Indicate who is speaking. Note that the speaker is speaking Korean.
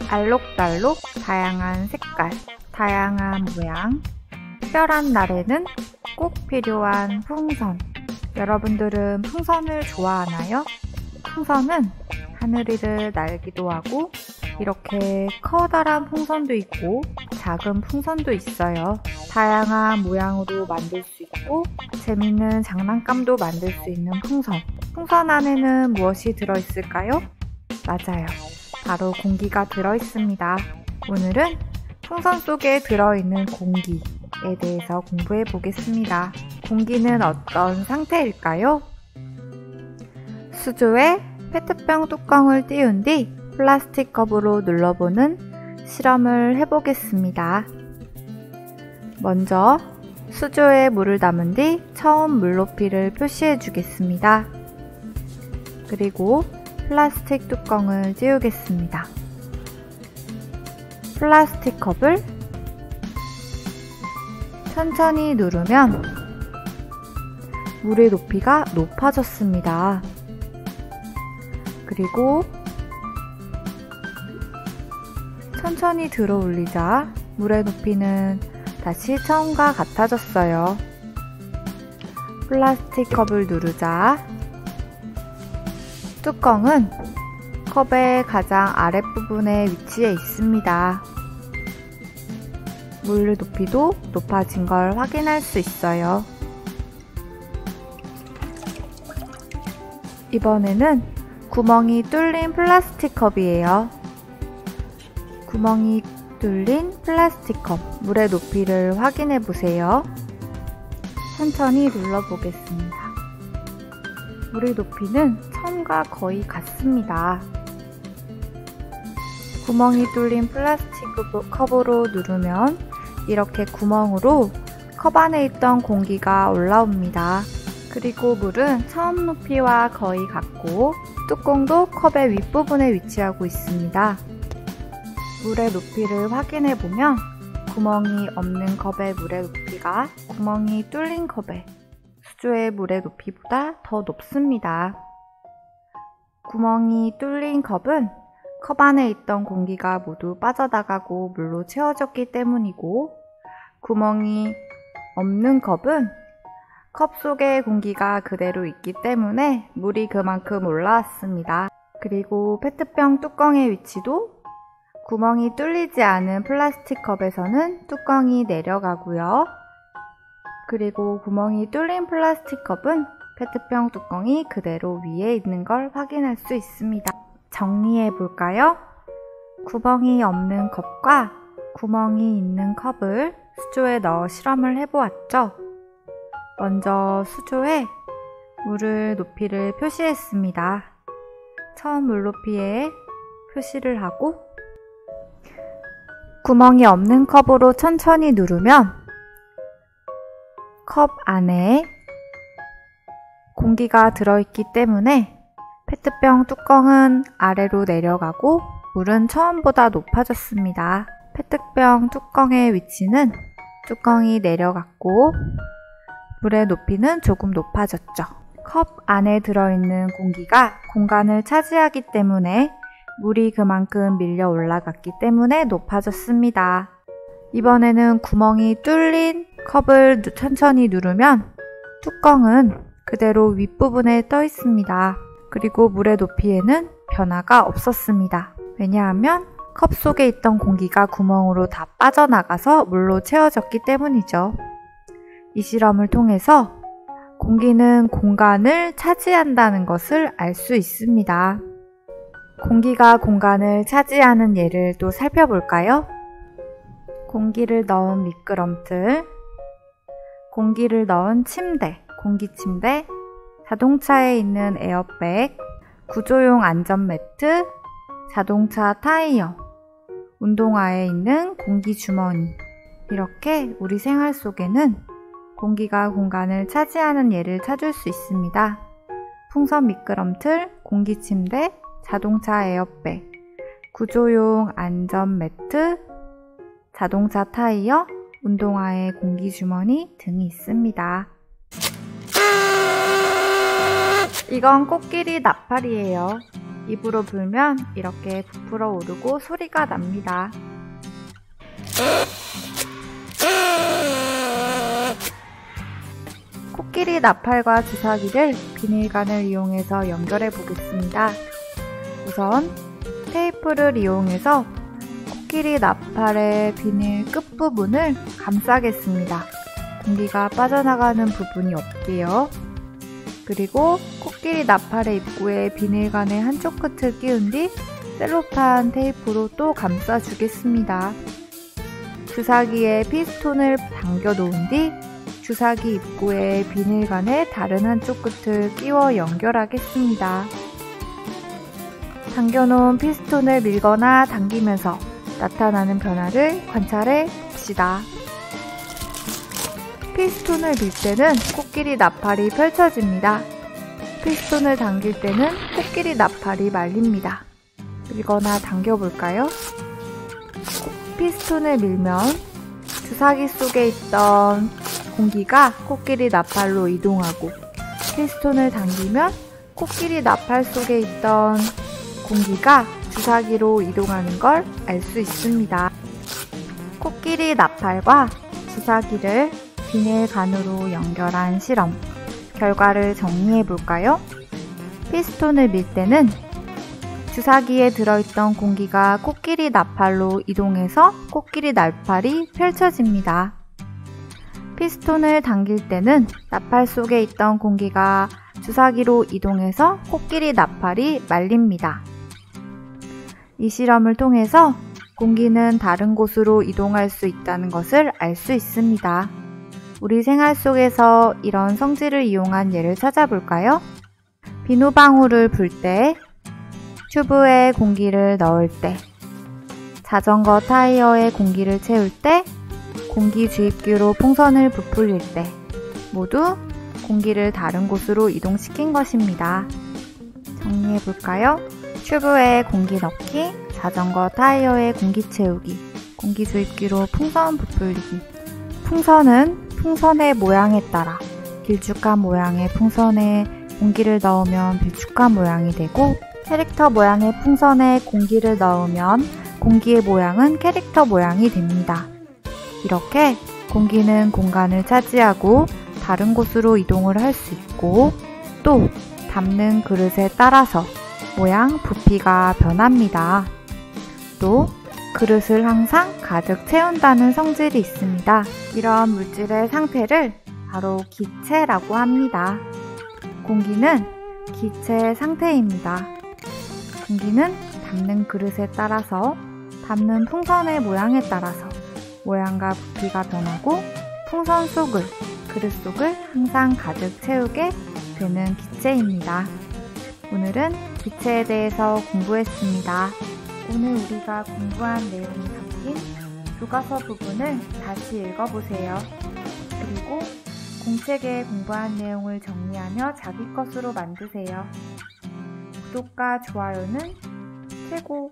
Speaker 1: 알록달록 다양한 색깔, 다양한 모양, 특별한 날에는 꼭 필요한 풍선. 여러분들은 풍선을 좋아하나요? 풍선은 하늘 위를 날기도 하고 이렇게 커다란 풍선도 있고 작은 풍선도 있어요. 다양한 모양으로 만들 수 있고 재밌는 장난감도 만들 수 있는 풍선. 풍선 안에는 무엇이 들어있을까요? 맞아요. 바로 공기가 들어있습니다. 오늘은 풍선 속에 들어있는 공기에 대해서 공부해 보겠습니다. 공기는 어떤 상태일까요? 수조에 페트병 뚜껑을 띄운 뒤 플라스틱 컵으로 눌러보는 실험을 해보겠습니다. 먼저 수조에 물을 담은 뒤 처음 물 높이를 표시해 주겠습니다. 그리고 플라스틱 뚜껑을 띄우겠습니다. 플라스틱 컵을 천천히 누르면 물의 높이가 높아졌습니다. 그리고 천천히 들어 올리자 물의 높이는 다시 처음과 같아졌어요. 플라스틱 컵을 누르자 뚜껑은 컵의 가장 아랫부분에 위치해 있습니다. 물의 높이도 높아진 걸 확인할 수 있어요. 이번에는 구멍이 뚫린 플라스틱 컵이에요. 구멍이 뚫린 플라스틱 컵, 물의 높이를 확인해 보세요. 천천히 눌러보겠습니다. 물의 높이는 처음과 거의 같습니다. 구멍이 뚫린 플라스틱 컵으로 누르면 이렇게 구멍으로 컵 안에 있던 공기가 올라옵니다. 그리고 물은 처음 높이와 거의 같고 뚜껑도 컵의 윗부분에 위치하고 있습니다. 물의 높이를 확인해 보면 구멍이 없는 컵의 물의 높이가 구멍이 뚫린 컵의 수조의 물의 높이보다 더 높습니다. 구멍이 뚫린 컵은 컵 안에 있던 공기가 모두 빠져나가고 물로 채워졌기 때문이고 구멍이 없는 컵은 컵 속에 공기가 그대로 있기 때문에 물이 그만큼 올라왔습니다. 그리고 페트병 뚜껑의 위치도 구멍이 뚫리지 않은 플라스틱 컵에서는 뚜껑이 내려가고요. 그리고 구멍이 뚫린 플라스틱 컵은 페트병 뚜껑이 그대로 위에 있는 걸 확인할 수 있습니다. 정리해 볼까요? 구멍이 없는 컵과 구멍이 있는 컵을 수조에 넣어 실험을 해보았죠. 먼저 수조에 물의 높이를 표시했습니다. 처음 물 높이에 표시를 하고 구멍이 없는 컵으로 천천히 누르면 컵 안에 공기가 들어있기 때문에 페트병 뚜껑은 아래로 내려가고 물은 처음보다 높아졌습니다. 페트병 뚜껑의 위치는 뚜껑이 내려갔고 물의 높이는 조금 높아졌죠. 컵 안에 들어있는 공기가 공간을 차지하기 때문에 물이 그만큼 밀려 올라갔기 때문에 높아졌습니다. 이번에는 구멍이 뚫린 컵을 천천히 누르면 뚜껑은 그대로 윗부분에 떠 있습니다. 그리고 물의 높이에는 변화가 없었습니다. 왜냐하면 컵 속에 있던 공기가 구멍으로 다 빠져나가서 물로 채워졌기 때문이죠. 이 실험을 통해서 공기는 공간을 차지한다는 것을 알 수 있습니다. 공기가 공간을 차지하는 예를 또 살펴볼까요? 공기를 넣은 미끄럼틀, 공기를 넣은 침대, 공기침대, 자동차에 있는 에어백, 구조용 안전매트, 자동차 타이어, 운동화에 있는 공기주머니. 이렇게 우리 생활 속에는 공기가 공간을 차지하는 예를 찾을 수 있습니다. 풍선 미끄럼틀, 공기침대, 자동차 에어백, 구조용 안전매트, 자동차 타이어, 운동화에 공기주머니 등이 있습니다. 이건 코끼리 나팔이에요. 입으로 불면 이렇게 부풀어 오르고 소리가 납니다. 코끼리 나팔과 주사기를 비닐관을 이용해서 연결해 보겠습니다. 우선 테이프를 이용해서 코끼리 나팔의 비닐 끝부분을 감싸겠습니다. 공기가 빠져나가는 부분이 없게요. 그리고 코끼리 나팔의 입구에 비닐관의 한쪽 끝을 끼운 뒤 셀로판 테이프로 또 감싸주겠습니다. 주사기에 피스톤을 당겨 놓은 뒤 주사기 입구에 비닐관의 다른 한쪽 끝을 끼워 연결하겠습니다. 당겨놓은 피스톤을 밀거나 당기면서 나타나는 변화를 관찰해 봅시다. 피스톤을 밀 때는 코끼리 나팔이 펼쳐집니다. 피스톤을 당길 때는 코끼리 나팔이 말립니다. 밀거나 당겨볼까요? 피스톤을 밀면 주사기 속에 있던 공기가 코끼리 나팔로 이동하고, 피스톤을 당기면 코끼리 나팔 속에 있던 공기가 주사기로 이동하는 걸 알 수 있습니다. 코끼리 나팔과 주사기를 비닐관으로 연결한 실험 결과를 정리해 볼까요? 피스톤을 밀 때는 주사기에 들어있던 공기가 코끼리 나팔로 이동해서 코끼리 나팔이 펼쳐집니다. 피스톤을 당길 때는 나팔 속에 있던 공기가 주사기로 이동해서 코끼리 나팔이 말립니다. 이 실험을 통해서 공기는 다른 곳으로 이동할 수 있다는 것을 알 수 있습니다. 우리 생활 속에서 이런 성질을 이용한 예를 찾아볼까요? 비누방울을 불 때, 튜브에 공기를 넣을 때, 자전거 타이어에 공기를 채울 때, 공기 주입기로 풍선을 부풀릴 때 모두 공기를 다른 곳으로 이동시킨 것입니다. 정리해볼까요? 튜브에 공기 넣기, 자전거 타이어에 공기 채우기, 공기 주입기로 풍선 부풀리기. 풍선은 풍선의 모양에 따라 길쭉한 모양의 풍선에 공기를 넣으면 길쭉한 모양이 되고, 캐릭터 모양의 풍선에 공기를 넣으면 공기의 모양은 캐릭터 모양이 됩니다. 이렇게 공기는 공간을 차지하고 다른 곳으로 이동을 할 수 있고, 또 담는 그릇에 따라서 모양, 부피가 변합니다. 또 그릇을 항상 가득 채운다는 성질이 있습니다. 이런 물질의 상태를 바로 기체라고 합니다. 공기는 기체 상태입니다. 공기는 담는 그릇에 따라서, 담는 풍선의 모양에 따라서 모양과 부피가 변하고 풍선 속을, 그릇 속을 항상 가득 채우게 되는 기체입니다. 오늘은 기체에 대해서 공부했습니다. 오늘 우리가 공부한 내용이 담긴 교과서 부분을 다시 읽어보세요. 그리고 공책에 공부한 내용을 정리하며 자기 것으로 만드세요. 구독과 좋아요는 최고!